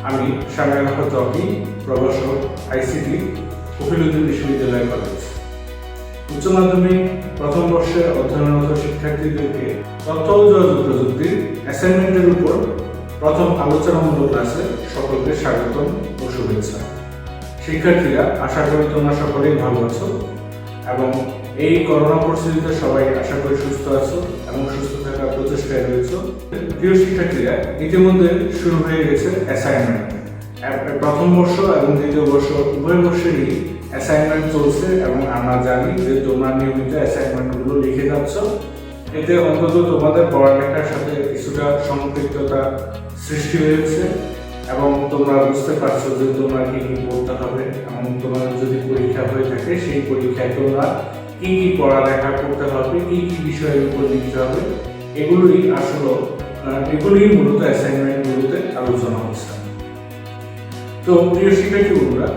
আমি শামিল আহমদ রকি, প্রভাষক, আইসিটি, কফিলউদ্দিন বিশ্ববিদ্যালয় কলেজ। উচ্চ মাধ্যমিক প্রথম বর্ষের অধ্যয়নরত শিক্ষার্থীদেরকে তথ্য ও যোগাযোগ প্রযুক্তির অ্যাসাইনমেন্টের উপর প্রথম আলোচনামূলক ক্লাসে সকলকে স্বাগতম ও শুভেচ্ছা। শিক্ষার্থীরা, আশা করি তোমরা সকলেই ভালো আছো এবং এই করোনা পরিস্থিতিতে সবাই আশা করি সুস্থ আছো এবং সুস্থ থাকার প্রচেষ্টায় রয়েছে। প্রিয় শিক্ষার্থীরা, ইতিমধ্যে শুরু হয়ে গেছে অ্যাসাইনমেন্ট। প্রথম বর্ষ এবং দ্বিতীয় বর্ষ উভয় বর্ষেরই অ্যাসাইনমেন্ট চলছে এবং আমরা জানি যে তোমরা নিয়মিত অ্যাসাইনমেন্টগুলো লিখে যাচ্ছ। এতে অন্তত তোমাদের পড়ালেখার সাথে কিছুটা সম্পৃক্ততা সৃষ্টি হয়েছে এবং তোমরা বুঝতে পারছো যে তোমরা কি কি পড়তে হবে এবং তোমাদের যদি পরীক্ষা হয়ে থাকে সেই পরীক্ষায় তোমরা কি কি পড়ালেখা করতে হবে, কি কি বিষয়ের উপর লিখতে হবে, এগুলোই মূলত অ্যাসাইনমেন্টগুলোতে আলোচনা হচ্ছে। তো প্রিয় শিক্ষার্থী বন্ধুরা,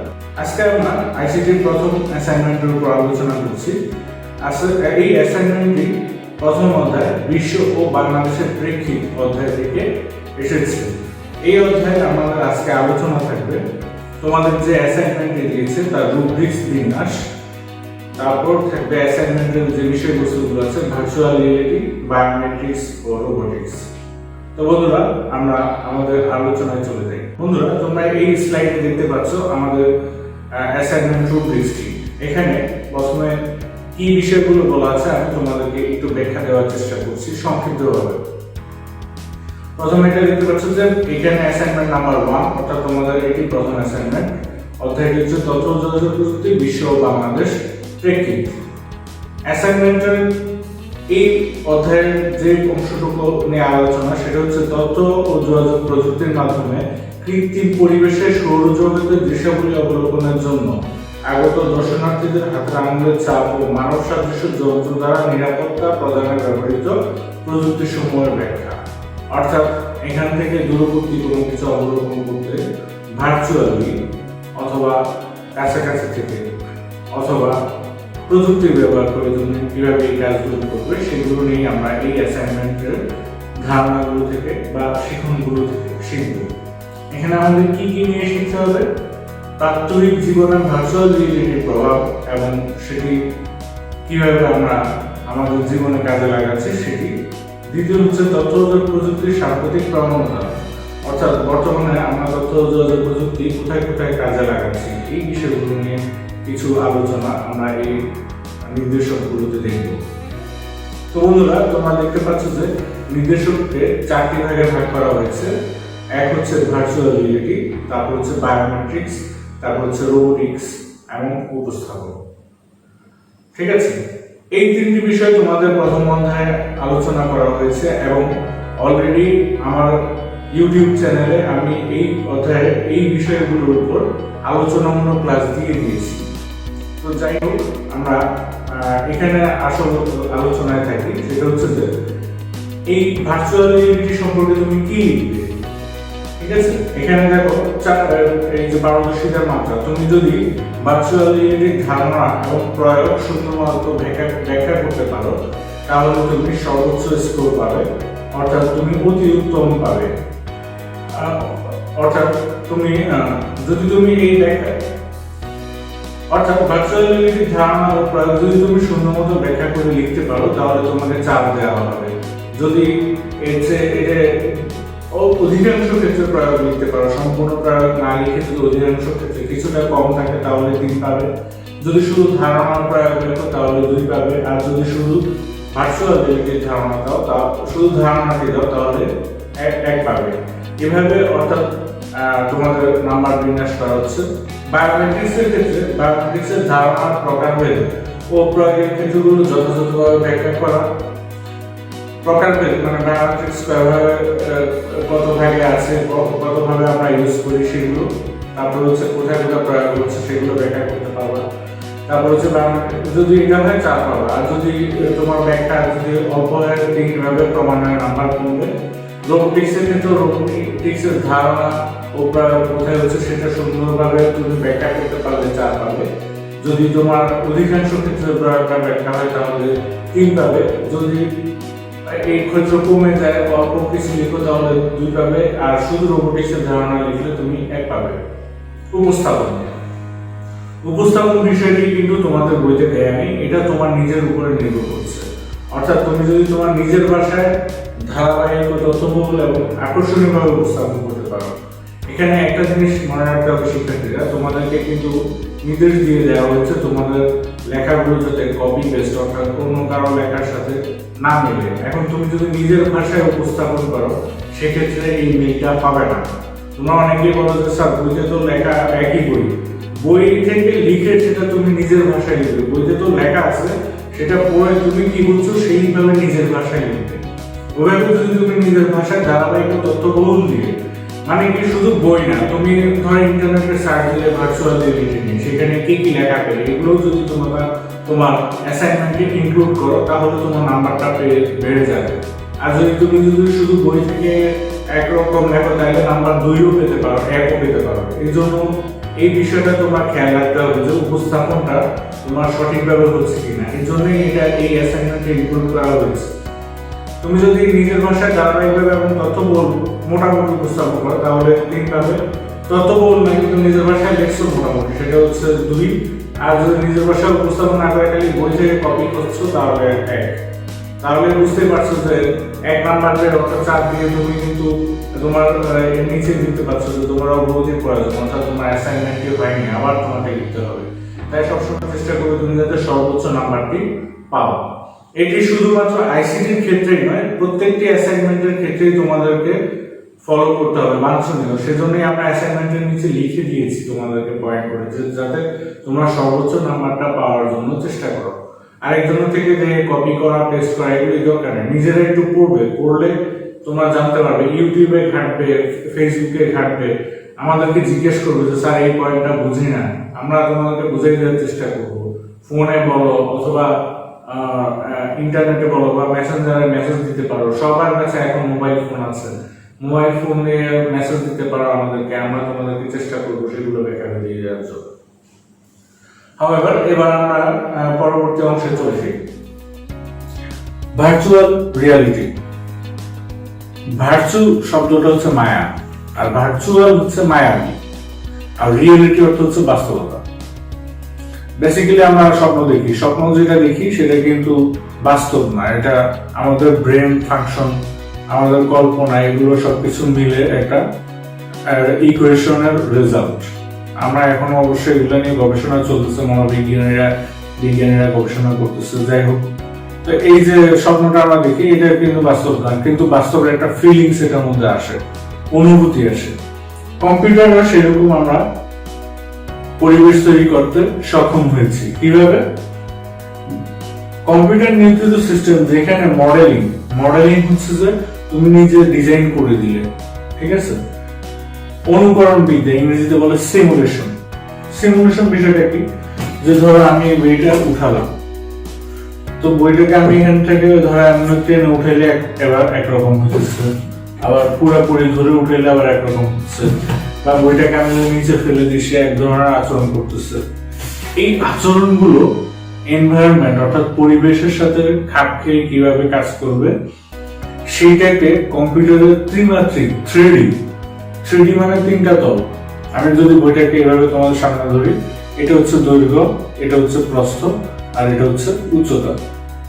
আজকে আমরা আইসিটির প্রথম অ্যাসাইনমেন্টের উপর আলোচনা করছি। এই অ্যাসাইনমেন্টটি প্রথম অধ্যায় বিশ্ব ও বাংলাদেশের প্রেক্ষিত অধ্যায় থেকে এসেছে। এই অধ্যায়ে আমাদের আজকে আলোচনা থাকবে তোমাদের যে অ্যাসাইনমেন্টে দিয়েছে তার রুব্রিক্স বিন্যাস, তারপর থাকবে অ্যাসাইনমেন্টের যে বিষয়বস্তুগুলো আছে ভার্চুয়াল রিয়েলিটি, বায়োমেট্রিক্স ও রোবোটিক্স। তো বন্ধুরা, আমরা আমাদের আলোচনায় চলে যাই। বন্ধুরা, তোমরা এই স্লাইডে দেখতে পাচ্ছ আমাদের অ্যাসাইনমেন্ট রুব্রিক্সটি। এখানে প্রথমে কি বিষয়গুলো বলা আছে আমি তোমাদেরকে একটু ব্যাখ্যা দেওয়ার চেষ্টা করছি সংক্ষিপ্তভাবে। প্রথমে এটা দেখতে পাচ্ছ যে এখানে অ্যাসাইনমেন্ট নাম্বার 1, অর্থাৎ তোমাদের এটি প্রথম অ্যাসাইনমেন্ট। অধ্যায়টি হচ্ছে তথ্য ও যোগাযোগ প্রযুক্তি, বিশ্ব ও বাংলাদেশ প্রেক্ষিত। অ্যাসাইনমেন্টের এই অধ্যায়ের যে অংশটুকু নিয়ে আলোচনা সেটা হচ্ছে তথ্য ও যোগাযোগ প্রযুক্তির মাধ্যমে কৃত্রিম পরিবেশে সৌরজগতের দৃশ্যাবলী অবলোকনের জন্য আগত দর্শনার্থীদের হাতের আঙুলের ছাপ ও মানব সাদৃশ্য যন্ত্র দ্বারা নিরাপত্তা প্রদানে ব্যবহৃত প্রযুক্তিসমূহের ব্যাখ্যা। অর্থাৎ এখান থেকে দূরবর্তী কোনো কিছু অবলোকন করতে ভার্চুয়ালি অথবা কাছাকাছি থেকে অথবা প্রযুক্তি ব্যবহার করে তুমি কিভাবে এই কাজগুলো করবে সেগুলো নিয়ে আমরা এই অ্যাসাইনমেন্টের ধারণাগুলো থেকে বা শিক্ষণগুলো থেকে শিখব। এখানে আমাদের কি কি নিয়ে শিখতে হবে? প্রাত্যহিক জীবনের ভার্চুয়াল রিয়েলিটির প্রভাব এবং সেটি কিভাবে আমরা আমাদের জীবনে কাজে লাগাচ্ছি সেটি। দ্বিতীয় হচ্ছে তথ্য যোগাযোগ প্রযুক্তির সাম্প্রতিক প্রবণতা, অর্থাৎ বর্তমানে আমরা তথ্য যোগাযোগ প্রযুক্তি কোথায় কোথায় কাজে লাগাচ্ছি এই বিষয়গুলো নিয়ে কিছু আলোচনা আমরা এই নির্দেশকগুলোতে দেখব। তো বন্ধুরা, তোমরা দেখতে পাচ্ছ যে নির্দেশককে 4টি ভাগে ভাগ করা হয়েছে। এক হচ্ছে ভার্চুয়াল রিয়েলিটি, তারপর হচ্ছে বায়োমেট্রিক্স, তারপর হচ্ছে রোবোটিক্স এবং উপস্থাপন। ঠিক আছে, এই 3টি বিষয় তোমাদের প্রথম অধ্যায়ে আলোচনা করা হয়েছে এবং অলরেডি আমার ইউটিউব চ্যানেলে আমি এই অধ্যায়ে এই বিষয়গুলোর উপর আলোচনামূলক ক্লাস দিয়ে দিয়েছি। তো যাই হোক, আমরা এখানে আসল আলোচনায় থাকি। সেটা হচ্ছে যে এই ভার্চুয়াল রিয়েলিটি সম্পর্কে তুমি কি লিখবে। ঠিক আছে, এখানে দেখো এই যে পারদর্শিতার মাত্রা, তুমি যদি ভার্চুয়াল রিয়েলিটির ধারণা এবং প্রয়োগ সুন্দরমতো ব্যাখ্যা করতে পারো তাহলে তুমি সর্বোচ্চ স্কোর পাবে, অর্থাৎ তুমি অতি উত্তম পাবে। অর্থাৎ তুমি যদি তুমি এই ভার্চুয়াল রিয়েলিটির ধারণা ও প্রয়োগ যদি তুমি সুন্দরমতো ব্যাখ্যা করে লিখতে পারো তাহলে তোমাকে 4 দেওয়া হবে। যদি এটা অধিকাংশ ক্ষেত্রে প্রয়োগ লিখতে পারো, সম্পূর্ণ প্রয়োগ না লিখে যদি অধিকাংশ ক্ষেত্রে কিছুটা কম থাকে তাহলে 3 পাবে। যদি শুধু ধারণার প্রয়োগ লেখো তাহলে 2 পাবে। আর যদি শুধু ভার্চুয়াল রিয়েলিটির ধারণা দাও, শুধু ধারণাটি দাও তাহলে 1 পাবে। এভাবে অর্থাৎ তোমাদের নাম্বার বিন্যাস করা হচ্ছে। বায়োমেট্রিক্সের ক্ষেত্রে বায়োমেট্রিক্সের ধারণার প্রকারভেদ ও প্রয়োগের ক্ষেত্রগুলো যথাযথভাবে ব্যাখ্যা করা। প্রকারভেদ মানে বায়োমেট্রিক্স কত ভাগে আছে, কতভাবে আমরা ইউজ করি সেগুলো। তারপর হচ্ছে কোথায় কোথায় প্রয়োগ হচ্ছে সেগুলো ব্যাখ্যা করতে পারবা। তারপর হচ্ছে যদি এটা হয় 4 পাবা। আর যদি তোমার ব্যাখ্যা যদি অল্প হয় 3 ভাবে ক্রমান্বয়ে নাম্বার কমবে। রোবোটিক্সের ক্ষেত্রে রোবোটিক্সের ধারণা ও প্রয়োগ কোথায় হচ্ছে সেটা সুন্দরভাবে তুমি ব্যাখ্যা করতে পারলে 4 পাবে। যদি তোমার অধিকাংশ ক্ষেত্রে প্রয়োগটা ব্যাখ্যা হয় তাহলে 3 পাবে। যদি এই ক্ষেত্র কমে যায়, অল্প কিছু লিখো তাহলে 2 পাবে, আর শুধু রোবোটিক্সের ধারণা লিখলে তুমি 1 পাবে। উপস্থাপন বিষয়টি কিন্তু তোমাদের বইতে দেয়া নেই, এটা তোমার নিজের উপরে নির্ভর করছে। অর্থাৎ তুমি যদি তোমার নিজের ভাষায় ধারাবাহিক, তথ্যবহুল এবং আকর্ষণীয়ভাবে উপস্থাপন করতে পারো। এখানে একটা জিনিস মনে রাখতে হবে শিক্ষার্থীরা, তোমাদেরকে কিন্তু নির্দেশ দিয়ে দেওয়া হচ্ছে তোমাদের লেখাগুলো যাতে কপি পেস্ট অর্থাৎ কোনো কারো লেখার সাথে না মিলে। এখন তুমি যদি নিজের ভাষায় উপস্থাপন করো সেক্ষেত্রে এই মিলটা পাবে না। তোমরা অনেকেই বলো যে স্যার বইতে তো লেখা একই বই থেকে লিখে সেটা তুমি নিজের ভাষায় লিখবে, বইতে তো লেখা আছে সেটা পড়ে তুমি কি বলছো সেইভাবে নিজের ভাষায় লিখবে। ওইভাবে যদি তুমি নিজের ভাষায় ধারাবাহিক তথ্যবহুল দিয়ে, মানে কি শুধু বই না, তুমি ধরো ইন্টারনেটে সার্চ দিলে ভার্চুয়াল রিয়েলিটি সেখানে কি কি লেখা পেলে এগুলো যদি তোমার অ্যাসাইনমেন্টে ইনক্লুড করো তাহলে তোমার নাম্বারটা বেড়ে যাবে। আর যদি শুধু বই থেকে একরকম লেখো তাহলে নাম্বার 2ও পেতে পারো, 1ও পেতে পারো। এই জন্য এই বিষয়টা তোমার খেয়াল রাখতে হবে যে উপস্থাপনটা তোমার সঠিকভাবে হচ্ছে কিনা। এই জন্যই এটা এই অ্যাসাইনমেন্টে ইনক্লুড করা হয়েছে। তুমি যদি নিজের ভাষায় ধারাবাহিকভাবে এবং তথ্যবহুল মোটামুটি উপস্থাপন করো তাহলে 3 পাবে। তথ্যবহুল না কিন্তু নিজের ভাষায় লেখছো মোটামুটি, সেটা হচ্ছে 2। আর যদি নিজের ভাষায় উপস্থাপন না করে খালি বই থেকে কপি করছো তাহলে 1। তাহলে বুঝতে পারছো যে 1 নাম্বারের অর্থাৎ 4 দিয়ে তুমি কিন্তু তোমার নিচে লিখতে পারছো যে তোমার অগ্রগতির প্রয়োজন, অর্থাৎ তোমার অ্যাসাইনমেন্টকে হয়নি, আবার তোমাকে লিখতে হবে। তাই সবসময় চেষ্টা করবে তুমি যাতে সর্বোচ্চ নাম্বারটি পাও। এটি শুধুমাত্র আইসিটির ক্ষেত্রেই নয়, প্রত্যেকটি অ্যাসাইনমেন্টের ক্ষেত্রেই তোমাদেরকে ফলো করতে হবে, বাঞ্ছনীয়। সেজন্যই আমরা অ্যাসাইনমেন্টের নিচে লিখে দিয়েছি তোমাদেরকে পয়েন্ট করে, যাতে তোমরা সর্বোচ্চ নাম্বারটা পাওয়ার জন্য চেষ্টা করো। আরেকজনের থেকে যে কপি করা, পেস্ট করা এগুলি দরকার নেই, নিজেরা একটু পড়লে তোমরা জানতে পারবে। ইউটিউবে ঘাঁটবে, ফেসবুকে ঘাঁটবে, আমাদেরকে জিজ্ঞেস করবে যে স্যার এই পয়েন্টটা বুঝি না, আমরা তোমাদেরকে বুঝিয়ে দেওয়ার চেষ্টা করবো। ফোনে বলো অথবা ইন্টারনেটে বলো বা মেসেঞ্জারে মেসেজ দিতে পারো, সবার কাছে এখন মোবাইল ফোন আছে, মোবাইল ফোন দিয়ে মেসেজ দিতে পারো আমাদেরকে, আমরা তোমাদেরকে চেষ্টা করবো সেগুলো ব্যাখ্যা দিয়ে দেওয়ার জন্য। এবার আমরা পরবর্তী অংশে চলেছি, ভার্চুয়াল রিয়ালিটি। ভার্চু শব্দটা হচ্ছে মায়া, আর ভার্চুয়াল হচ্ছে মায়াবী, আর রিয়েলিটি অর্থ হচ্ছে বাস্তবতা। বেসিক্যালি আমরা স্বপ্ন যেটা দেখি সেটা কিন্তু বাস্তব না, এটা আমাদের ব্রেন ফাংশন, আমাদের কল্পনা, এগুলো সবকিছু মিলে একটা ইকুয়েশনের রেজাল্ট। আমরা এখন অবশ্যই এগুলো নিয়ে গবেষণা চলতেছে, বিজ্ঞানীরা গবেষণা করতেছে। যাই হোক, তো এই যে স্বপ্নটা আমরা দেখি এটা কিন্তু বাস্তব না, কিন্তু বাস্তবের একটা ফিলিংস এটার মধ্যে আসে, অনুভূতি আসে। কম্পিউটাররা সেরকম আমরা পরিবেশ তৈরি করতে সক্ষম হয়েছি। কিভাবে? কম্পিউটার নিয়ন্ত্রিত সিস্টেম যেখানে মডেলিং হচ্ছে যে তুমি নিজে ডিজাইন করে দিলে, ঠিক আছে। অনুকরণ বিদ্যা, ইংরেজিতে বলে সিমুলেশন বিষয়টা কি? যে ধরো আমি বইটা উঠালাম, তো বইটাকে আমি এখান থেকে ধরো এমন টেনে উঠাইলে এবার একরকম হচ্ছে, আবার পুরোপুরি ধরে উঠাইলে আবার একরকম হচ্ছে, বা বইটাকে আমি নিচে ফেলে দিচ্ছি এক ধরনের আচরণ করতেছে। এই আচরণগুলো এনভায়রনমেন্ট অর্থাৎ পরিবেশের সাথে খাপ খেয়ে কিভাবে কাজ করবে সেইটাকে কম্পিউটারের ত্রিমাত্রিক 3D মানে 3টা তল। আমি যদি বইটাকে এভাবে তোমাদের সামনে ধরি, এটা হচ্ছে দৈর্ঘ্য, এটা হচ্ছে প্রস্থ, আর এটা হচ্ছে উচ্চতা।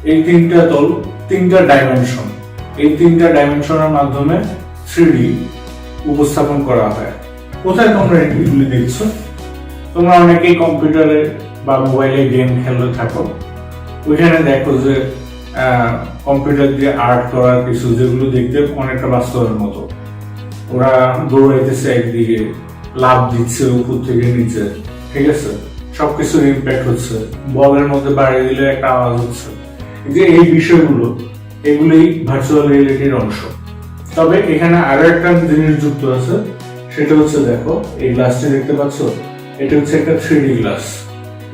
এই 3টা তল, 3টা ডাইমেনশন, এই 3টা ডাইমেনশনের মাধ্যমে 3D উপস্থাপন করা হয়। কোথায় তোমরা এগুলি দেখছো? তোমরা অনেকেই কম্পিউটারে বা মোবাইলে গেম খেলতে থাকো, ওইখানে দেখো যে কম্পিউটার দিয়ে আর্ট করার কিছু, যেগুলো দেখতে অনেকটা বাস্তবের মতো। ওরা দৌড়াইতেছে একদিকে, লাফ দিচ্ছে উপর থেকে নিচে, ঠিক আছে, সবকিছুর ইম্প্যাক্ট হচ্ছে, বলের মধ্যে বাড়িয়ে দিলে একটা আওয়াজ হচ্ছে। যে এই বিষয়গুলো, এগুলোই ভার্চুয়াল রিয়েলিটির অংশ। তবে এখানে আরো একটা জিনিস যুক্ত আছে, সেটা হচ্ছে দেখো এই গ্লাসটি দেখতে পাচ্ছ, এটা হচ্ছে একটা 3D গ্লাস।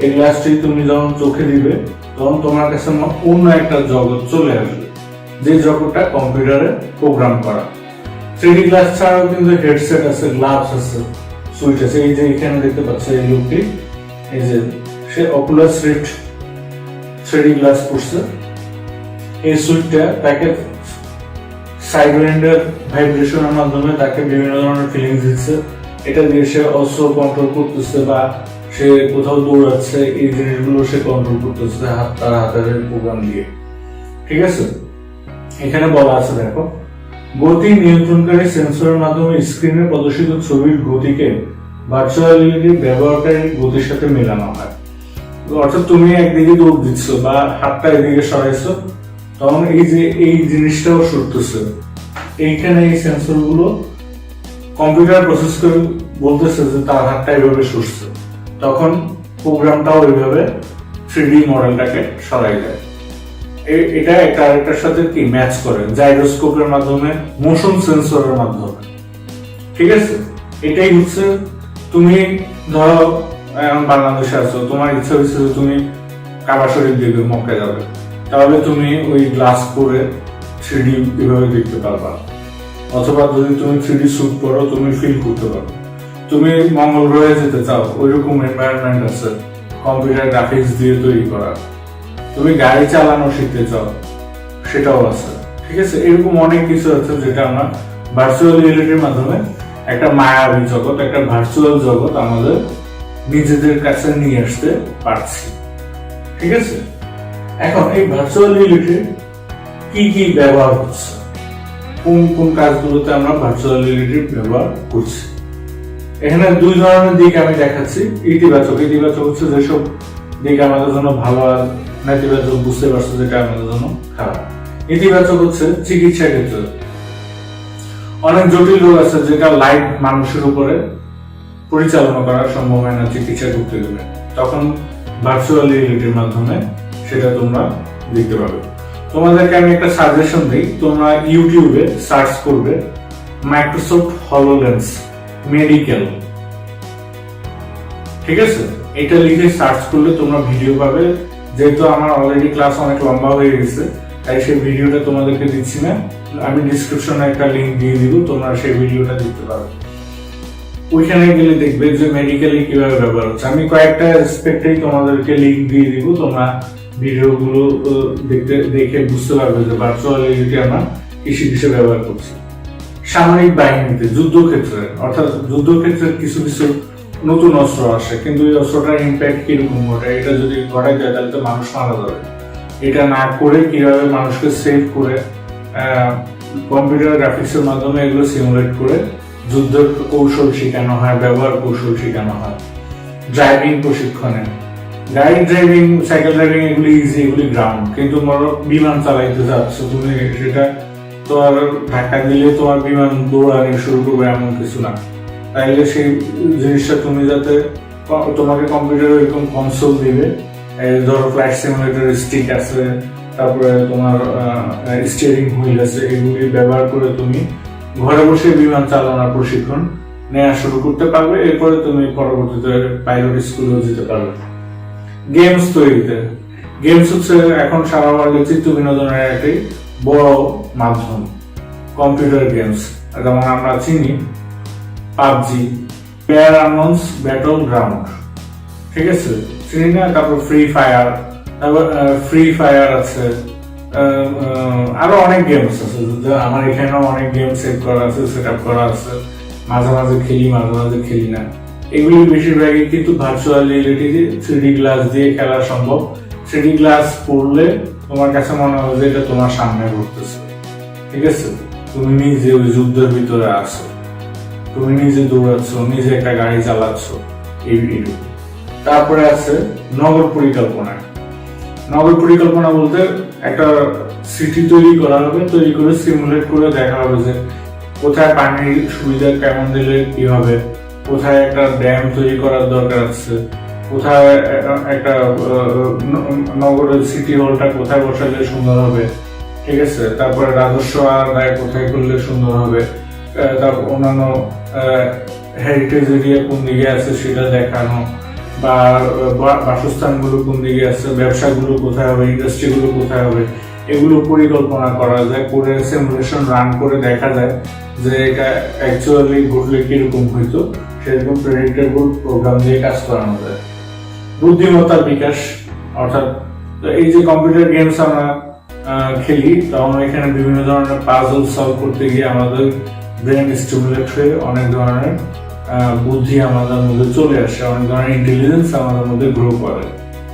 এই গ্লাসটি তুমি যখন চোখে দিবে তখন তোমার কাছে অন্য একটা জগৎ চলে আসবে, যে জগৎটা কম্পিউটারে প্রোগ্রাম করা। 3D গ্লাস ছাড়াও কিন্তু হেডসেট আছে, গ্লাভস আছে, সুইচ আছে। এই যে এখানে দেখতে পাচ্ছ এই লোকটি, এই যে সে অকুলাস রিফট 3D গ্লাস পড়ছে, এই সুইচটা তাকে সাইড উইন্ডের ভাইব্রেশনের মাধ্যমে তাকে বিভিন্ন ধরনের ফিলিংস দিচ্ছে, এটা দিয়ে সে অস্ত্র কন্ট্রোল করতেছে বা সে কোথাও দৌড়াচ্ছে, এই জিনিসগুলো সে কন্ট্রোল করতেছে তার হাতের প্রোগ্রাম দিয়ে। ঠিক আছে, এখানে বলা আছে দেখো, গতি নিয়ন্ত্রণকারী সেন্সরের মাধ্যমে স্ক্রিনে প্রদর্শিত ছবির গতিকে ভার্চুয়াল রিয়েলিটি ব্যবহারকারীর গতির সাথে মেলানো হয়। অর্থাৎ তুমি একদিকে দৌড় দিচ্ছ বা হাতটা এদিকে সরাইছো, তখন এই যে এই জিনিসটাও সরতেছে, এইখানে এই সেন্সর গুলো কম্পিউটার প্রসেস করে বলতেছে যে তার হাতটা এইভাবে সরছে, তখন প্রোগ্রামটাও এইভাবে 3D মডেলটাকে সরাই দেয়। এটা একটা আরেকটার সাথে কি ম্যাচ করে জাইরোস্কোপের মাধ্যমে, মোশন সেন্সরের মাধ্যমে। ঠিক আছে, এটাই হচ্ছে, তুমি ধরো এখন বাংলাদেশে আছো, তোমার ইচ্ছা হচ্ছে যে তুমি কাবা শরীফ দিকে মক্কা যাবে, তাহলে তুমি ওই গ্লাস পরে 3D এভাবে দেখতে পারবা, অথবা যদি তুমি 3D স্যুট পরো তুমি ফিল করতে পারো। তুমি মঙ্গল গ্রহে যেতে চাও, ওইরকম এনভায়রনমেন্ট আছে কম্পিউটার গ্রাফিক্স দিয়ে তৈরি করা। তুমি গাড়ি চালানো শিখতে চাও, সেটাও আছে। ঠিক আছে, এরকম অনেক কিছু আছে যেটা আমরা ভার্চুয়াল রিয়েলিটির মাধ্যমে একটা মায়াবী জগৎ, একটা ভার্চুয়াল জগৎ আমাদের নিজেদের কাছে নিয়ে আসতে পারছি। ঠিক আছে, এখন এই ভার্চুয়াল রিয়েলিটির কি কি ব্যবহার হচ্ছে, কোন কোন কাজগুলোতে আমরা ভার্চুয়াল রিয়েলিটির ব্যবহার করছি, এখানে দুই ধরনের দিক আমি দেখাচ্ছি। ইতিবাচক হচ্ছে যেসব দিক আমাদের জন্য ভালো, আর নেতিবাচক বুঝতে পারছো যেটা আমাদের জন্য খারাপ। ইতিবাচক হচ্ছে চিকিৎসা ক্ষেত্রে অনেক জটিল রোগ আছে যেটা লাইভ মানুষের উপরে পরিচালনা করা সম্ভব হয় না চিকিৎসা করতে গেলে, তখন ভার্চুয়াল রিয়েলিটির মাধ্যমে সেটা তোমরা দেখতে পাবে। তোমাদেরকে আমি একটা সাজেশন দিই, তোমরা ইউটিউবে সার্চ করবে মাইক্রোসফট হলোলেন্স মেডিকেল। ঠিক আছে, এটা লিখে সার্চ করলে তোমরা ভিডিও পাবে। যেহেতু আমার অলরেডি ক্লাস অনেক লম্বা হয়ে গেছে, তাই সেই ভিডিওটা তোমাদেরকে দিচ্ছি না, আমি ডিসক্রিপশনে একটা লিংক দিয়ে দিব, তোমরা সেই ভিডিওটা দেখতে পারো। ওইখানে গেলে দেখবে যে মেডিকেলি কিভাবে ব্যবহার হচ্ছে। আমি কয়েকটা অ্যাসপেক্টেই তোমাদেরকে লিংক দিয়ে দিব, তোমরা ভিডিওগুলো দেখে বুঝতে পারবে যে ভার্চুয়াল রিয়েলিটি আমরা কিসে ব্যবহার করছি। সামরিক বাহিনীতে, যুদ্ধক্ষেত্রে, অর্থাৎ যুদ্ধক্ষেত্রে কিছু কিছু নতুন অস্ত্র আসে, কিন্তু এই অস্ত্রটার ইম্প্যাক্ট কিরকম ঘটে, এটা যদি ঘটাই যায় তাহলে তো মানুষ মারা যাবে। এটা না করে কিভাবে মানুষকে সেভ করে কম্পিউটার গ্রাফিক্সের মাধ্যমে এগুলো সিমুলেট করে যুদ্ধের কৌশল শেখানো হয়, ব্যবহার কৌশল শেখানো হয়। ড্রাইভিং প্রশিক্ষণে, গাড়ি ড্রাইভিং, সাইকেল ড্রাইভিং এগুলি ইজি, এগুলি গ্রাউন্ড, কিন্তু ধরো বিমান চালাইতে যাচ্ছ তুমি, সেটা তো আর ধাক্কা দিলে তোমার বিমান দৌড়ানো শুরু করবে এমন কিছু না। তাইলে সেই জিনিসটা তুমি যাতে, তোমাকে কম্পিউটারে এরকম কনসোল দিবে, ধরো ফ্লাইট সিমুলেটর স্টিক আছে, তারপরে তোমার স্টিয়ারিং হুইল আছে, এগুলি ব্যবহার করে তুমি ঘরে বসে বিমান চালানোর প্রশিক্ষণ নেওয়া শুরু করতে পারবে। এরপরে তুমি পরবর্তীতে পাইলট স্কুলেও যেতে পারবে। গেমস তৈরিতে, গেমস হচ্ছে এখন সারা ওয়ার্ল্ডে চিত্ত বিনোদনের একটি বড় মাধ্যম। কম্পিউটার গেমস যেমন আমরা চিনি PUBG, player unknown's battle ground, ঠিক আছে, চিনি না? তারপর ফ্রি ফায়ার আছে, আরো অনেক গেমস আছে, আমার এখানেও অনেক গেম সেট করা আছে, সেট আপ করা আছে, মাঝে মাঝে খেলি, মাঝে মাঝে খেলি না। এগুলি বেশিরভাগই কিন্তু ভার্চুয়াল রিয়েলিটি 3D গ্লাস দিয়ে খেলা সম্ভব। 3D গ্লাস পড়লে তোমার কাছে মনে হবে যে এটা তোমার সামনে ঘটতেছে। ঠিক আছে, তুমি নিজে ওই যুদ্ধের ভিতরে আছো, তুমি নিজে দৌড়াচ্ছ, নিজে একটা গাড়ি চালাচ্ছ, এইটুকু। তারপরে আছে নগর পরিকল্পনা। নগর পরিকল্পনা বলতে একটা সিটি তৈরি করা হবে, তৈরি করে সিমুলেট করে দেখা হবে যে কোথায় পানির সুবিধা কেমন দিলে কি হবে, কোথায় একটা ড্যাম তৈরি করার দরকার আছে, কোথায় একটা নগরের সিটি হলটা কোথায় বসালে সুন্দর হবে। ঠিক আছে, তারপরে রাজস্ব আদায় কোথায় করলে সুন্দর হবে, তারপর অন্যান্য হেরিটেজ এরিয়া কোন দিকে আছে সেটা দেখানো, বা বাসস্থানগুলো কোন দিকে আছে, ব্যবসাগুলো কোথায় হবে, ইন্ডাস্ট্রিগুলো কোথায় হবে, এগুলো পরিকল্পনা করা যায়, করে সিমুলেশন রান করে দেখা যায় যে এটা অ্যাকচুয়ালি ঘটলে কিরকম হইতো, সেরকম প্রেডিক্টেবল প্রোগ্রাম দিয়ে কাজ করানো যায়। বুদ্ধিমত্তার বিকাশ, অর্থাৎ এই যে কম্পিউটার গেমস আমরা খেলি তখন এখানে বিভিন্ন ধরনের পাজল সলভ করতে গিয়ে আমাদের ব্রেন স্টিমুলেট হয়ে অনেক ধরনের বুদ্ধি আমাদের মধ্যে চলে আসে, অনেক ধরনের ইন্টেলিজেন্স আমাদের মধ্যে গ্রো করে।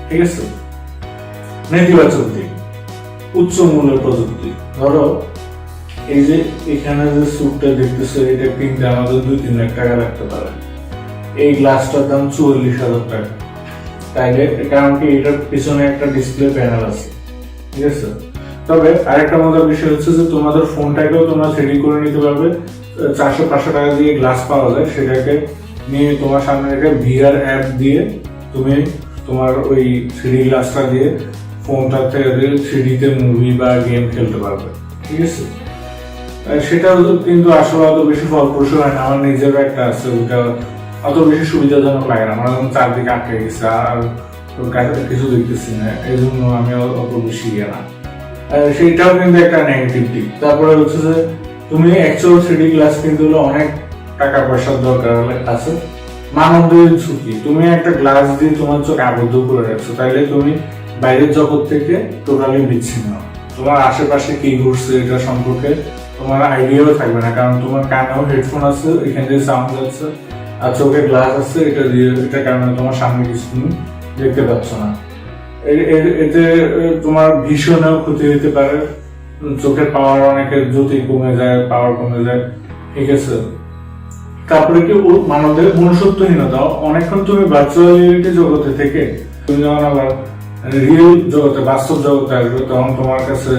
ঠিক আছে, নেতিবাচক দিক, উচ্চ মূল্যের প্রযুক্তি। ধরো এই যে এখানে যে স্যুটটা দেখতেছো, এটা কিনতে আমাদের 2-3 লাখ টাকা লাগতে পারে। এই গ্লাসটার দাম 44,000 টাকা। তাইলে কারণ কি এটার পিছনে একটা ডিসপ্লে প্যানেল আছে। ঠিক আছে, তবে আরেকটা মজার বিষয় হচ্ছে যে তোমাদের ফোনটাকেও তোমরা 3D করে নিতে পারবে। 400-500 টাকা দিয়ে গ্লাস পাওয়া যায়, সেটাকে নিয়ে তোমার সামনে রেখে ভিআর অ্যাপ দিয়ে তুমি তোমার ওই 3D গ্লাসটা দিয়ে ফোনটা থেকে 3D তে মুভি বা গেম খেলতে পারবে। ঠিক আছে, সেটা কিন্তু আসলে অত বেশি ফলপ্রসূ হয় না। আমার নিজেরও একটা আছে, ওটা অত বেশি সুবিধাজনক লাগে না। আমার যখন চারদিকে আটকে গেছে আর কিছু দেখতেছি না, এই জন্য আমি অত বেশি ইয়ে না। সেইটাও কিন্তু একটা নেগেটিভ দিক। তারপরে হচ্ছে যে তুমি অ্যাকচুয়াল 3D গ্লাস কিনতে হলে অনেক টাকা পয়সার দরকার আছে, মানবদেহের ঝুঁকি। তুমি একটা গ্লাস দিয়ে তোমার চোখ আবদ্ধ করে রাখছো, তাইলে তুমি বাইরের জগৎ থেকে টোটালি বিচ্ছিন্ন। তোমার আশেপাশে কি ঘুরছে এটা সম্পর্কে তোমার আইডিয়াও থাকবে না, কারণ তোমার কানেও হেডফোন আছে, এখান থেকে সাউন্ড যাচ্ছে, আর চোখে গ্লাস আছে, এটা কারণে তোমার সামনে কিছু তুমি দেখতে পাচ্ছ না। এতে তোমার ভীষণেও ক্ষতি হতে পারে, চোখের পাওয়ার অনেকের জ্যোতি কমে যায়, পাওয়ার কমে যায়। ঠিক আছে, তারপরে কি মানবদের মনুষ্যত্বহীনতা। অনেকক্ষণ তুমি ভার্চুয়াল রিয়েলিটি জগতে থেকে তুমি যখন আবার রিয়েল জগতে, বাস্তব জগতে আসবে, তখন তোমার কাছে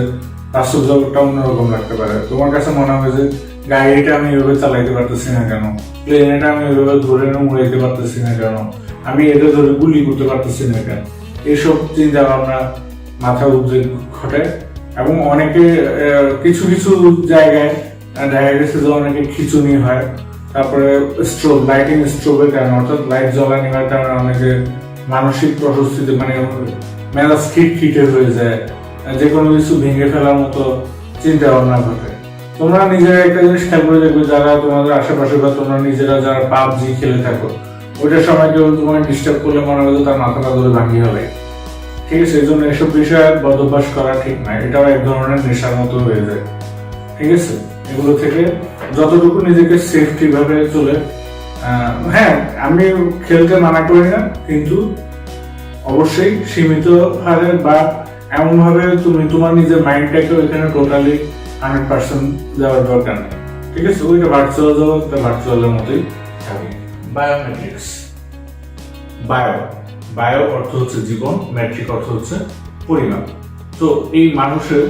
বাস্তব জগৎটা অন্যরকম লাগতে পারে। তোমার কাছে মনে হবে যে গাড়িটা আমি এভাবে চালাইতে পারতেছি না কেন, প্লেনটা আমি এভাবে ধরে উড়াইতে পারতেছি না কেন, আমি এটা ধরে গুলি করতে পারতেছি না কেন। এইসব চিন্তা ভাবনা মাথার উদ্বেগ ঘটে। এবং অনেকে কিছু কিছু জায়গায় দেখা গেছে যে অনেকে খিঁচুনি হয়, তারপরে স্ট্রোক, লাইটিং স্ট্রোকের কারণে, অর্থাৎ লাইট জ্বালানি হওয়ার কারণে অনেকে মানসিক প্রশস্তিতে মানে মেজাজ খিটখিটে হয়ে যায়, যে কোনো কিছু ভেঙে ফেলার মতো চিন্তা ভাবনা ঘটে। তোমরা নিজেরা একটা জিনিস খেয়াল করে দেখবে, যারা তোমাদের আশেপাশে বা তোমরা নিজেরা যারা পাবজি খেলে থাকো, ওইটার সময় কেউ তোমাকে ডিস্টার্ব করলে মনে হয় তার মাথাটা ধরে ভাঙিয়ে হবে। ঠিক আছে, এই জন্য এসব বিষয়ে বদভ্যাস করা ঠিক না, এটাও এক ধরনের নেশার মতো হয়ে যায়। ঠিক আছে, এগুলো থেকে যতটুকু নিজেকে সেফটি ভাবে চলে, হ্যাঁ আমি খেলতে মানা করি না, কিন্তু অবশ্যই সীমিত হারে বা এমন ভাবে তুমি তোমার নিজের মাইন্ডটাকে ওইখানে টোটালি 100% দেওয়ার দরকার নেই। ঠিক আছে, ওইটা ভার্চুয়াল জগৎ ভার্চুয়ালের মতোই থাকে। বায়োমেট্রিক্স। বায়ো অর্থ হচ্ছে জীবন, মেট্রিক অর্থ হচ্ছে পরিমাপ। তো এই মানুষের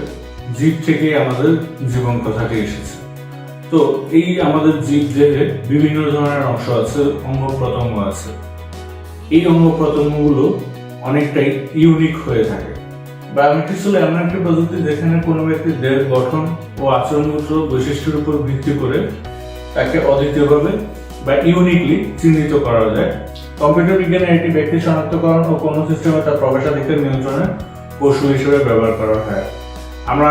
জীব থেকে আমাদের জীবন কথাটি এসেছে। তো এই আমাদের জীব দেহে বিভিন্ন ধরনের অংশ আছে, অঙ্গ প্রত্যঙ্গ আছে। এই অঙ্গ প্রত্যঙ্গগুলো অনেকটাই ইউনিক হয়ে থাকে। বায়োমেট্রিক্স হলো এমন একটা প্রযুক্তি যেখানে কোনো ব্যক্তির দেহের গঠন ও আচরণগত বৈশিষ্ট্যের উপর ভিত্তি করে তাকে অদ্বিতীয়ভাবে বা ইউনিকলি চিহ্নিত করা যায়। কম্পিউটার বিজ্ঞানে এটি ব্যক্তি শনাক্তকরণ ও কোনো সিস্টেমে তার প্রবেশাধিকার নিয়ন্ত্রণের কৌশল হিসেবে ব্যবহার করা হয়। আমরা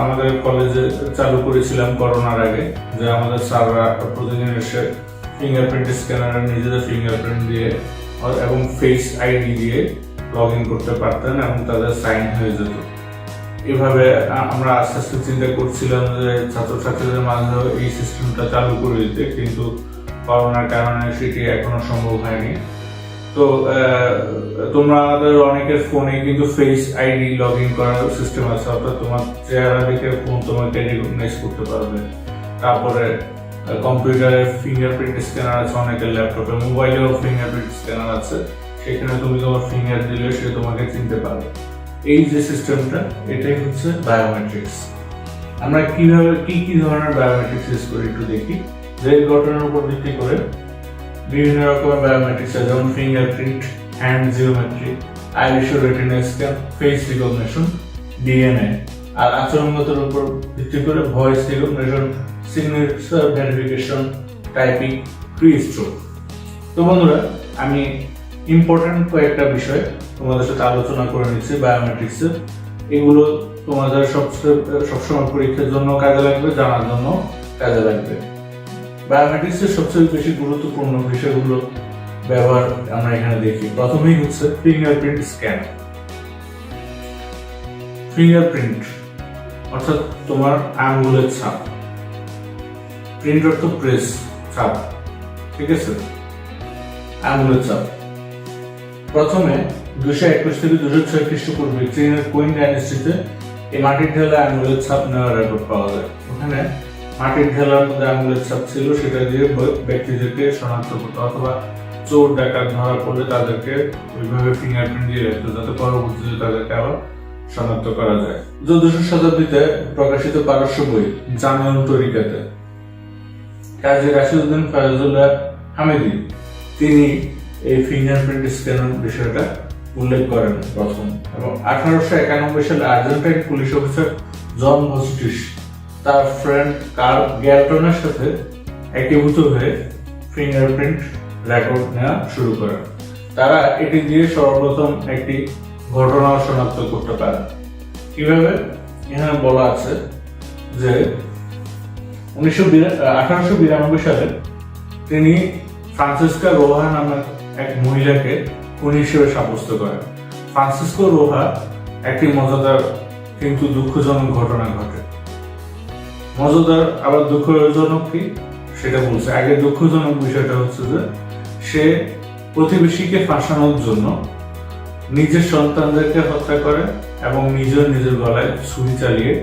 আমাদের কলেজে চালু করেছিলাম করোনার আগে, যে আমাদের স্যাররা প্রতিদিন এসে ফিঙ্গারপ্রিন্ট স্ক্যানারে নিজেদের ফিঙ্গারপ্রিন্ট দিয়ে এবং ফেস আইডি দিয়ে লগ ইন করতে পারতেন এবং তাদের সাইন হয়ে যেত। এভাবে আমরা আস্তে আস্তে চিন্তা করছিলাম যে ছাত্রছাত্রীদের মাঝে এই সিস্টেমটা চালু করে দিতে, কিন্তু করোনার কারণে সেটি এখনো সম্ভব হয়নি। তো তোমাদের অনেকের ফোনে কিন্তু ফেস আইডি লগ ইন করার সিস্টেম আছে, অর্থাৎ তোমার চেহারা দেখে ফোন তোমাকে রিকগনাইজ করতে পারবে। তারপরে কম্পিউটারে ফিঙ্গারপ্রিন্ট স্ক্যানার আছে, অনেকের ল্যাপটপে, মোবাইলেও ফিঙ্গারপ্রিন্ট স্ক্যানার আছে, সেখানে তুমি তোমার ফিঙ্গার দিলে সে তোমাকে চিনতে পারবে। এই যে সিস্টেমটা, এটাই হচ্ছে বায়োমেট্রিক্স। আমরা কিভাবে কি ধরনের বায়োমেট্রিক্স ইউজ করি একটু দেখি। দেহের গঠনের উপর ভিত্তি করে বিভিন্ন রকমের বায়োমেট্রিক্স আছে, যেমন fingerprint, hand geometry, iris retina scan, face recognition, DNA. আর আচরণগতের উপর ভিত্তি করে voice recognition, signature verification, typing, keystroke. তো বন্ধুরা, আমি ইম্পর্টেন্ট কয়েকটা বিষয় তোমাদের সাথে আলোচনা করে নিচ্ছি বায়োমেট্রিক্সের। এগুলো তোমাদের সবসময় পরীক্ষার জন্য কাজে লাগবে, জানার জন্য কাজে লাগবে। বায়োমেট্রিক্সের সবচেয়ে বেশি গুরুত্বপূর্ণ বিষয়গুলো ব্যবহার আমরা এখানে দেখি। প্রথমেই হচ্ছে ফিঙ্গারপ্রিন্ট স্ক্যান। ফিঙ্গারপ্রিন্ট অর্থাৎ তোমার আঙ্গুলের ছাপ, প্রিন্ট অর্থ প্রেস, ছাপ, ঠিক আছে, আঙ্গুলের ছাপ। প্রথমে 221 থেকে 206 খ্রিস্টপূর্বে চীনের কুইন ডাইনেস্টিতে এই মাটির ঢেলা আঙ্গুলের ছাপ নেওয়ার রেকর্ড পাওয়া যায়। ওখানে মাটির ঢেলার মধ্যে আঙ্গুলের ছাপ ছিল, সেটা দিয়ে ব্যক্তিদেরকে শনাক্ত করতো, অথবা চোর ডাকাত ধরা পড়লে তাদেরকে ওইভাবে ফিঙ্গারপ্রিন্ট দিয়ে রাখতো যাতে পরবর্তীতে তাদেরকে আবার শনাক্ত করা যায়। 14শ শতাব্দীতে প্রকাশিত পারস্য বই জামিউন তরিকাতে কাজী রাশিদউদ্দিন ফয়জুল্লাহ হামেদি তিনি এই ফিঙ্গারপ্রিন্ট স্ক্যানার বিষয়টা উল্লেখ করেন প্রথম, এবং 1891 সালে আর্জেন্টাইন পুলিশ অফিসার জন ভস্টিস তার ফ্রেন্ড কার্ল গ্যালটনের সাথে একীভূত হয়ে ফিঙ্গারপ্রিন্ট রেকর্ড নেওয়া শুরু করেন। তারা এটি দিয়ে সর্বপ্রথম একটি ঘটনা শনাক্ত করতে পারেন। কিভাবে? এখানে বলা আছে যে 1892 সালে তিনি ফ্রান্সিস্কা রোহা নামের এক মহিলাকে খুনি হিসেবে সাব্যস্ত করেন। ফ্রান্সিসকো রোহা একটি মজাদার কিন্তু দুঃখজনক ঘটনা ঘটে। মজাদার আবার দুঃখজনক কি সেটা বলছে। আগে দুঃখজনক বিষয়টা হচ্ছে যে সে প্রতিবেশীকে ফাঁসানোর জন্য নিজের সন্তানদেরকে হত্যা করে এবং নিজের গলায় ছুরি চালিয়ে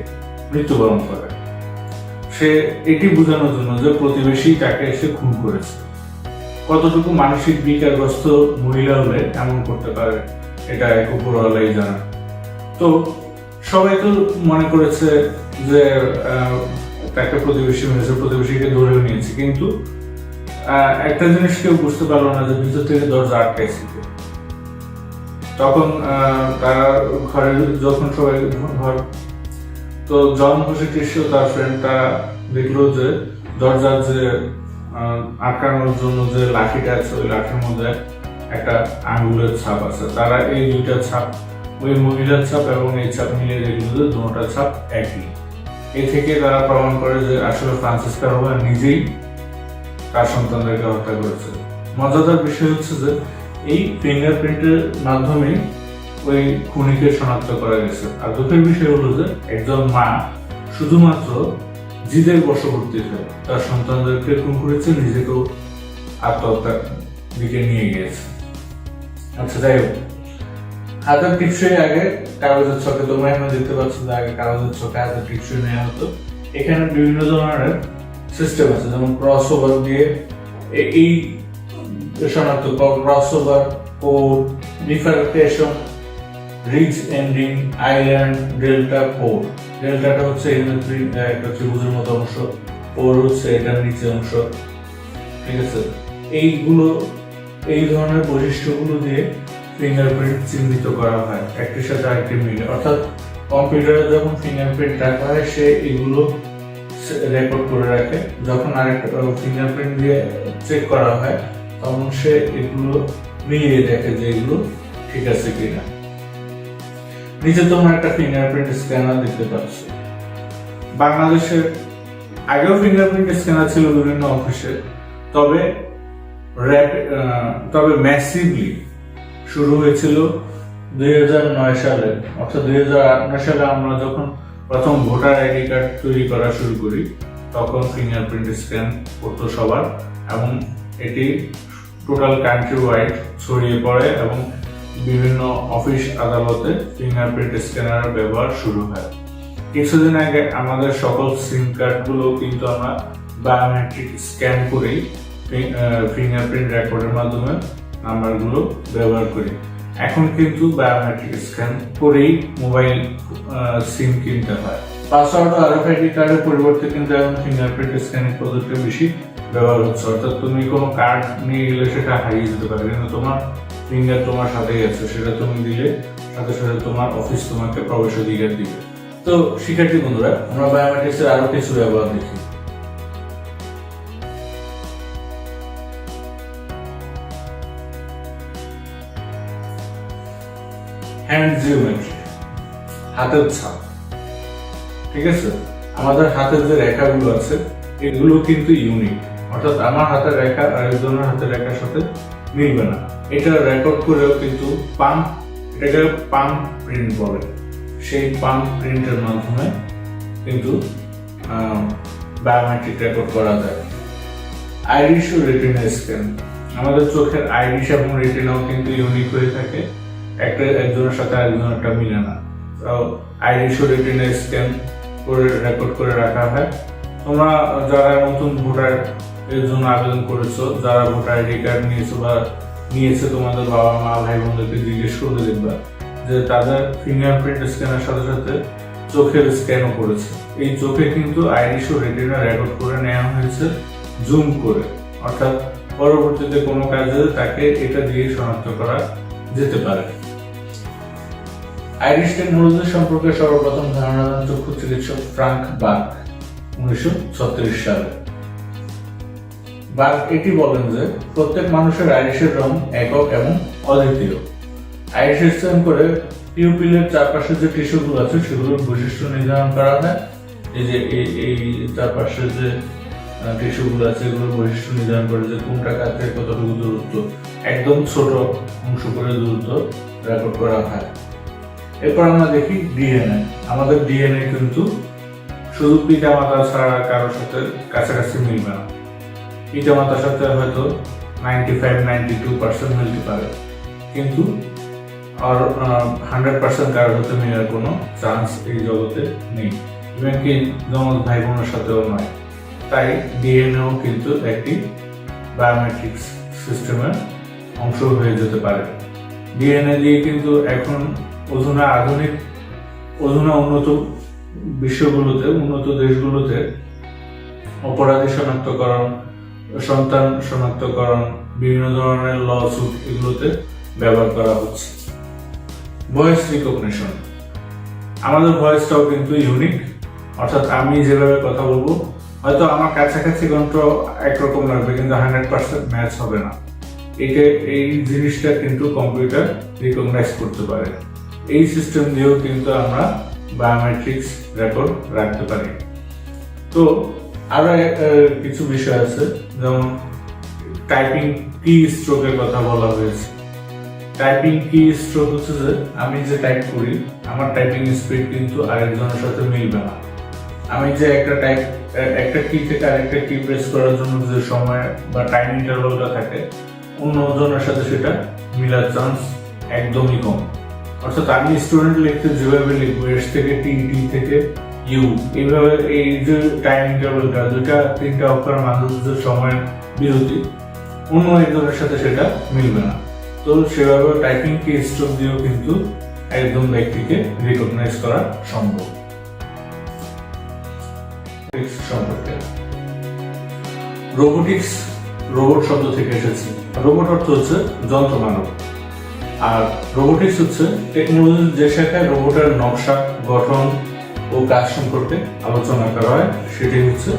মৃত্যুবরণ করে। সে এটি বোঝানোর জন্য যে প্রতিবেশী তাকে এসে খুন করেছে। কতটুকু মানসিক বিকারগ্রস্ত মহিলা হলে এমন করতে পারে এটা এক উপরওয়ালাই জানা। তো সবাই তো মনে করেছে যে তাকে প্রতিবেশী মেরেছে, প্রতিবেশীকে ধরেও নিয়েছে, কিন্তু একটা জিনিস কেউ বুঝতে পারলো না যে ভিতর থেকে দরজা আটকাইছে। তখন তারা ঘরে যখন সবাই ঘর, তো জন ভস্টিস তার ফ্রেন্ড তারা দেখলো যে দরজার যে আটকানোর জন্য যে লাঠিটা আছে ওই লাঠির মধ্যে একটা আঙ্গুলের ছাপ আছে। তারা এই দুইটা ছাপ, ওই মহিলার ছাপ এবং এই ছাপ মিলিয়ে দেখলো যে দুটোটা ছাপ একই। এ থেকে তারা প্রমাণ করে যে আসলে ফ্রান্সিস্কা রোহা নিজেই তার সন্তানদেরকে হত্যা করেছে। মজাদার বিষয় হচ্ছে যে এই ফিঙ্গারপ্রিন্টের মাধ্যমে ওই খুনিকে শনাক্ত করা গেছে। আর দুঃখের বিষয় হলো যে একজন মা শুধুমাত্র জিদের বশবর্তীতে তার সন্তানদেরকে খুন করেছে, নিজেকেও আত্মহত্যার দিকে নিয়ে গিয়েছে। আচ্ছা, যাই হোক, হাতের টিপসই আগে কাগজের ছকে, তোমরা এখানে দেখতে পাচ্ছ যে আগে কাগজের ছকে হাতের টিপসই নেওয়া হতো। এখানে বিভিন্ন ধরনের সিস্টেম আছে, যেমন ক্রস ওভার দিয়ে এই শনাক্ত, cross over, core, bifurcation, ridge ending, island, delta, pore. ডেল্টাটা হচ্ছে একটা ত্রিভুজের মতো অংশ, পোর হচ্ছে এটার নিচে অংশ, ঠিক আছে। এইগুলো, এই ধরনের বৈশিষ্ট্যগুলো দিয়ে ফিঙ্গারপ্রিন্ট চিহ্নিত করা হয় একটির সাথে আরেকটি মিলে। অর্থাৎ কম্পিউটারে যখন ফিঙ্গারপ্রিন্ট রাখা হয় সে এগুলো রেকর্ড করে রাখে, যখন আরেকটা ফিঙ্গারপ্রিন্ট দিয়ে চেক করা হয় তখন সে এগুলো মিলিয়ে দেখে যে এগুলো ঠিক আছে কিনা। নিচে তোমরা একটা ফিঙ্গারপ্রিন্ট স্ক্যানার দেখতে পাচ্ছ। বাংলাদেশে আগেও ফিঙ্গারপ্রিন্ট স্ক্যানার ছিল বিভিন্ন অফিসে, তবে ম্যাসিভলি শুরু হয়েছিল 2009 সালে। অর্থাৎ 2009 সালে আমরা যখন প্রথম ভোটার আইডি কার্ড তৈরি করা শুরু করি তখন ফিঙ্গারপ্রিন্ট স্ক্যান করতো সবার, এবং এটি টোটাল কান্ট্রি ওয়াইড ছড়িয়ে পড়ে এবং বিভিন্ন অফিস আদালতে ফিঙ্গারপ্রিন্ট স্ক্যানার ব্যবহার শুরু হয়। কিছুদিন আগে আমাদের সকল সিম কার্ডগুলো কিন্তু আমরা বায়োমেট্রিক স্ক্যান করেই ফিঙ্গারপ্রিন্ট রেকর্ডের মাধ্যমে নাম্বারগুলো ব্যবহার করি। এখন কিন্তু বায়োমেট্রিক স্ক্যান করেই মোবাইল সিম কিনতে হয়। পাসওয়ার্ড ও আরএফআইডি কার্ডের পরিবর্তে কিন্তু এখন ফিঙ্গারপ্রিন্ট স্ক্যানিং পদ্ধতি বেশি ব্যবহার হচ্ছে। অর্থাৎ তুমি কোনো কার্ড নিয়ে গেলে সেটা হারিয়ে যেতে পারে, কিন্তু তোমার ফিঙ্গার তোমার সাথেই আছে, সেটা তুমি দিলে সাথে সাথে তোমার অফিস তোমাকে প্রবেশাধিকার দিবে। তো শিক্ষার্থী বন্ধুরা, আমরা বায়োমেট্রিক্সের আরো কিছু ব্যবহার দেখি। হ্যান্ড জিওমেট্রি, হাতের ছাপ, ঠিক আছে। আমাদের হাতের যে রেখাগুলো আছে এগুলো কিন্তু ইউনিক, অর্থাৎ আমার হাতের রেখা আর একজনের হাতের রেখার সাথে মিলবে না। এটা রেকর্ড করেও কিন্তু এটাকে পাম প্রিন্ট বলে, সেই পাম প্রিন্টের মাধ্যমে কিন্তু বায়োমেট্রিক রেকর্ড করা যায়। আইরিশ ও রেটিনা স্ক্যান, আমাদের চোখের আইরিশ এবং রেটিনাও কিন্তু ইউনিক হয়ে থাকে, একজনের সাথে আরেকজনেরটা মিলে না। তো আইরিশ ও রেটিনা স্ক্যান করে রেকর্ড করে রাখা হয়। তোমরা যারা নতুন ভোটার এর জন্য আবেদন করেছো, যারা ভোটার আইডি কার্ড নিয়েছো বা নিয়েছে, তোমাদের বাবা মা ভাই বোনদেরকে জিজ্ঞেস করে দেখবা যে তাদের ফিঙ্গারপ্রিন্ট স্ক্যানের সাথে সাথে চোখের স্ক্যানও করেছে। এই চোখে কিন্তু আইরিশ ও রেটিনা রেকর্ড করে নেওয়া হয়েছে জুম করে, অর্থাৎ পরবর্তীতে কোনো কাজে তাকে এটা দিয়ে শনাক্ত করা যেতে পারে। আইরিশ টেকনোলজি সম্পর্কে সর্বপ্রথম ধারণা দেন চক্ষু চিকিৎসক ফ্রাঙ্ক বার্গ 1936 সালে। বার্গ এটি বলেন যে প্রত্যেক মানুষের আইরিশের রং একক এবং অদ্বিতীয়। আইরিশ স্ক্যান করে পিউপিলের চারপাশে যে টিস্যুগুলো আছে সেগুলোর বৈশিষ্ট্য নির্ধারণ করা হয়। এই যে এই চারপাশে যে টিস্যুগুলো আছে এগুলোর বৈশিষ্ট্য নির্ধারণ করে যে কোনটা কাছ থেকে কতটুকু দূরত্ব, একদম ছোট অংশ করে দূরত্ব রেকর্ড করা হয়। এরপর আমরা দেখি ডিএনএ। আমাদের ডিএনএ কিন্তু শুধু পিতা মাতা ছাড়া কারোর সাথে কাছাকাছি মিলবে না। পিতা মাতার সাথে হয়তো 95-92% মিলতে পারে, কিন্তু আর 100% কারোর সাথে মিলার কোনো চান্স এই জগতে নেই, ইভেন কি জমজ ভাই বোনের সাথেও নয়। তাই ডিএনএও কিন্তু একটি বায়োমেট্রিক সিস্টেমের অংশ হয়ে যেতে পারে। ডিএনএ দিয়ে কিন্তু এখন অধুনা উন্নত বিশ্বগুলোতে, উন্নত দেশগুলোতে অপরাধী শনাক্তকরণ, সন্তান শনাক্তকরণ, বিভিন্ন ধরনের লসুট এগুলোতে ব্যবহার করা হচ্ছে। ভয়েস রিকগনিশন, আমাদের ভয়েসটাও কিন্তু ইউনিক, অর্থাৎ আমি যেভাবে কথা বলবো হয়তো আমার কাছাকাছি কণ্ঠ একরকম লাগবে কিন্তু 100% ম্যাচ হবে না। এই জিনিসটা কিন্তু কম্পিউটার রিকগনাইজ করতে পারে। এই সিস্টেম দিয়েও কিন্তু আমরা বায়োমেট্রিক্স রেকর্ড রাখতে পারি। তো আরো কিছু বিষয় আছে, যেমন টাইপিং কি স্ট্রোকের কথা বলা হয়েছে। টাইপিং কি স্ট্রোক হচ্ছে যে আমি যে টাইপ করি আমার টাইপিং স্পিড কিন্তু আরেকজনের সাথে মিলবে না। আমি যে একটা কি থেকে আরেকটা কি প্রেস করার জন্য যে সময় বা টাইম ইন্টারভালটা থাকে অন্যজনের সাথে সেটা মিলার চান্স একদমই কম। অর্থাৎ আমি স্টুডেন্ট লিখতে যেভাবে লিখবো এস থেকে টি, টি থেকে ইউ, এইভাবে এই যে টাইম ইন্টারভালটা 2-3টা অক্ষর মাঝে যে সময়ের বিরতি অন্য একজনের সাথে সেটা মিলবে না। তো সেভাবে টাইপিং কি স্ট্রোক দিয়েও কিন্তু একদম ব্যক্তিকে রিকগনাইজ করা সম্ভব। সম্পর্কে রোবোটিক্স, রোবট শব্দ থেকে এসেছে। রোবট অর্থ হচ্ছে যন্ত্র মানব, আর রোবোটিক্স হচ্ছে টেকনোলজির যে শাখায় রোবটের নকশা, গঠন ও কাজ সম্পর্কে আলোচনা করা হয় সেটি হচ্ছে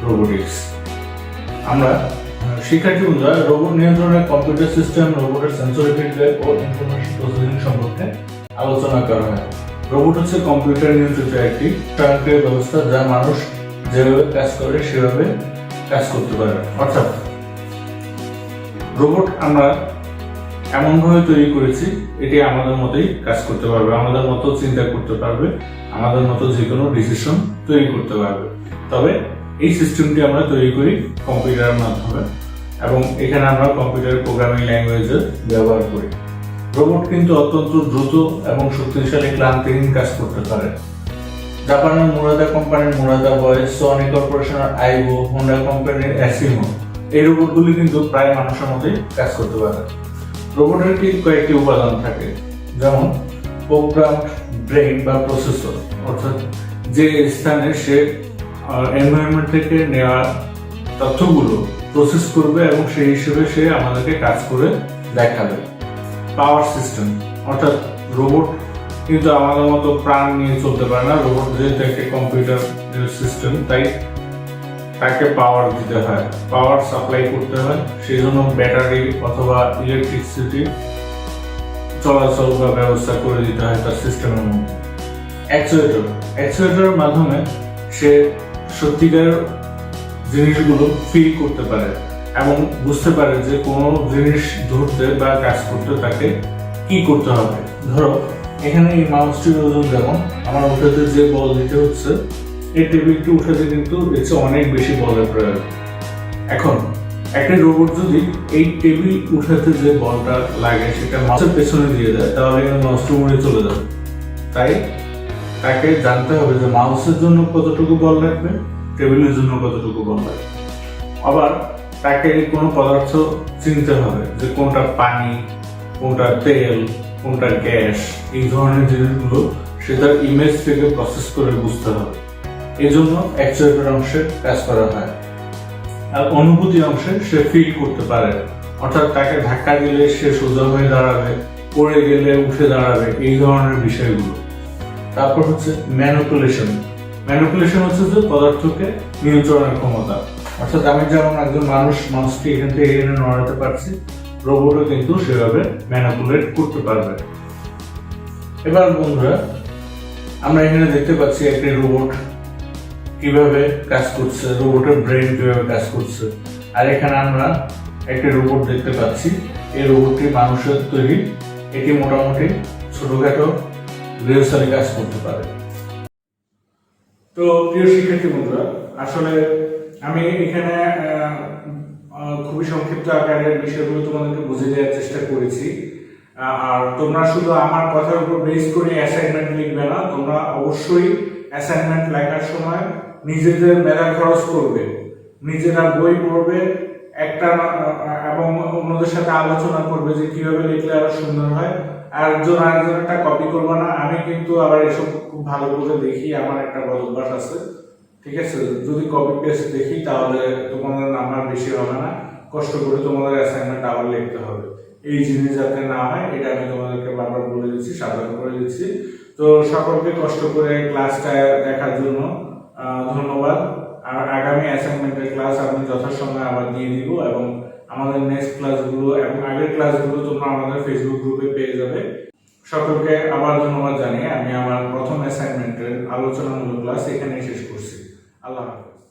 রোবোটিক্স। আমরা শিক্ষার্থী বন্ধুরা রোবট নিয়ন্ত্রণের কম্পিউটার সিস্টেম, রোবটের সেন্সরি ফিডব্যাক ও ইনফরমেশন প্রসেসিং সম্পর্কে আলোচনা করা হয়। রোবট হচ্ছে কম্পিউটার নিয়ন্ত্রিত একটি স্বয়ংক্রিয় ব্যবস্থা যা মানুষ যেভাবে কাজ করে সেভাবে কাজ করতে পারে। অর্থাৎ রোবট আমরা এমনভাবে তৈরি করেছি এটি আমাদের মতোই কাজ করতে পারবে, আমাদের মতো চিন্তা করতে পারবে, আমাদের মতো যে কোনো ডিসিশন তৈরি করতে পারবে। তবে এই সিস্টেমটি আমরা তৈরি করি কম্পিউটারের মাধ্যমে এবং এখানে আমরা কম্পিউটার প্রোগ্রামিং ল্যাঙ্গুয়েজের ব্যবহার করি। রোবট কিন্তু অত্যন্ত দ্রুত এবং শক্তিশালী ক্লান্তিহীন কাজ করতে পারে। জাপানের মুরাদা কোম্পানির মুরাদা ভয়েস, সোনি কর্পোরেশনের আইবো, হোন্ডা কোম্পানির অ্যাসিমো, এই রোবটগুলি কিন্তু প্রায় মানুষের মতোই কাজ করতে পারে। রোবটের কয়েকটি উপাদান থাকে, যেমন প্রোগ্রাম ব্রেইন বা প্রসেসর, অর্থাৎ যে স্থানে সে এনভায়রনমেন্ট থেকে নেওয়া তথ্যগুলো প্রসেস করবে এবং সেই হিসেবে সে আমাদেরকে কাজ করে দেখাবে। পাওয়ার সিস্টেম, অর্থাৎ রোবট কিন্তু আমাদের মতো প্রাণ নিয়ে চলতে পারে না। রোবট যেহেতু একটা কম্পিউটার সিস্টেম, তাই তাকে পাওয়ার দিতে হয়, পাওয়ার সাপ্লাই করতে হয়, সেই জন্য ব্যাটারি অথবা ইলেকট্রিসিটি চলাচল বা ব্যবস্থা করে দিতে হয় তার সিস্টেমের মধ্যে। অ্যাকচুয়েটরের মাধ্যমে সে সত্যিকার জিনিসগুলো ফিল করতে পারে এবং বুঝতে পারে যে কোনো জিনিস ধরতে বা কাজ করতে তাকে কি করতে হবে। ধরো এখানে এই মাউসটির ওজন যেমন আমার উঠাতে যে বল দিতে হচ্ছে, এই টেবিলটি উঠাতে কিন্তু এসে অনেক বেশি বলের প্রয়োজন। এখন একটা রোবট যদি এই টেবিল উঠাতে যে বলটা লাগে সেটা মাউসের পেছনে দিয়ে দেয়, তাহলে মাউসটি উড়ে চলে যাবে। তাই তাকে জানতে হবে যে মাউসের জন্য কতটুকু বল লাগবে, টেবিলের জন্য কতটুকু বল লাগবে। আবার তাকে কোনো পদার্থ চিনতে হবে যে কোনটা পানি, কোনটা তেল, কোনটা গ্যাস, এই ধরনের জিনিসগুলো সে তার ইমেজ থেকে প্রসেস করে বুঝতে হবে। এই জন্য অ্যাকচুয়েটর অংশে কাজ করা হয়। আর অনুভূতি অংশে সে ফিল করতে পারে, অর্থাৎ তাকে ধাক্কা দিলে সে সোজা হয়ে দাঁড়াবে, পড়ে গেলে উঠে দাঁড়াবে, এই ধরনের বিষয়গুলো। তারপর হচ্ছে ম্যানিপুলেশন। ম্যানিপুলেশন হচ্ছে যে পদার্থকে নিয়ন্ত্রণের ক্ষমতা, অর্থাৎ আমি যেমন একজন মানুষকে এখান থেকে এখানে নড়াতে পারছি, রোবটও কিন্তু সেভাবে ম্যানিপুলেট করতে পারবে। এবার বন্ধুরা, আমরা এখানে দেখতে পাচ্ছি একটি রোবট কিভাবে কাজ করছে, রোবটের ব্রেন কিভাবে কাজ করছে। আর এখানে আমরা একটি রোবট দেখতে পাচ্ছি, এই রোবটটি মানুষের তৈরি। এটি মোটামুটি ছোটখাটো রিহার্সালে কাজ করতে পারে। তো প্রিয় শিক্ষার্থী বন্ধুরা, আসলে আমি এখানে খুবই সংক্ষিপ্ত আকারে বিষয়গুলো তোমাদেরকে বুঝিয়ে দেওয়ার চেষ্টা করেছি। আর তোমরা শুধু আমার কথার উপর বেস করে অ্যাসাইনমেন্ট লিখবে না, তোমরা অবশ্যই অ্যাসাইনমেন্ট লেখার সময় নিজেদের মেধা খরচ করবে, নিজেরা বই পড়বে একটা, এবং অন্যদের সাথে আলোচনা করবে যে কিভাবে লিখলে আরো সুন্দর হয়। আরেকজনটা কপি করবে না। আমি কিন্তু আবার এসব খুব ভালো করে দেখি, আমার একটা বদ অভ্যাস আছে, ঠিক আছে? যদি কপি পেস্ট দেখি তাহলে তোমাদের নাম্বার বেশি হবে না, কষ্ট করে তোমাদের অ্যাসাইনমেন্ট আবার লিখতে হবে। এই জিনিস যাতে না হয় এটা আমি তোমাদেরকে বারবার বলে দিচ্ছি, সাবধান করে দিচ্ছি। তো সকলকে কষ্ট করে ক্লাসটা দেখার জন্য ধন্যবাদ। আর আগামী অ্যাসাইনমেন্টের ক্লাস আমি যথাসময়ে আবার দিয়ে দিব, এবং আমাদের নেক্সট ক্লাসগুলো এবং আগের ক্লাসগুলো তোমরা আমাদের ফেসবুক গ্রুপে পেয়ে যাবে। সকলকে আবার ধন্যবাদ জানিয়ে আমি আমার প্রথম অ্যাসাইনমেন্টের আলোচনামূলক ক্লাস এখানেই শেষ করছি। আল্লাহ হাফেজ।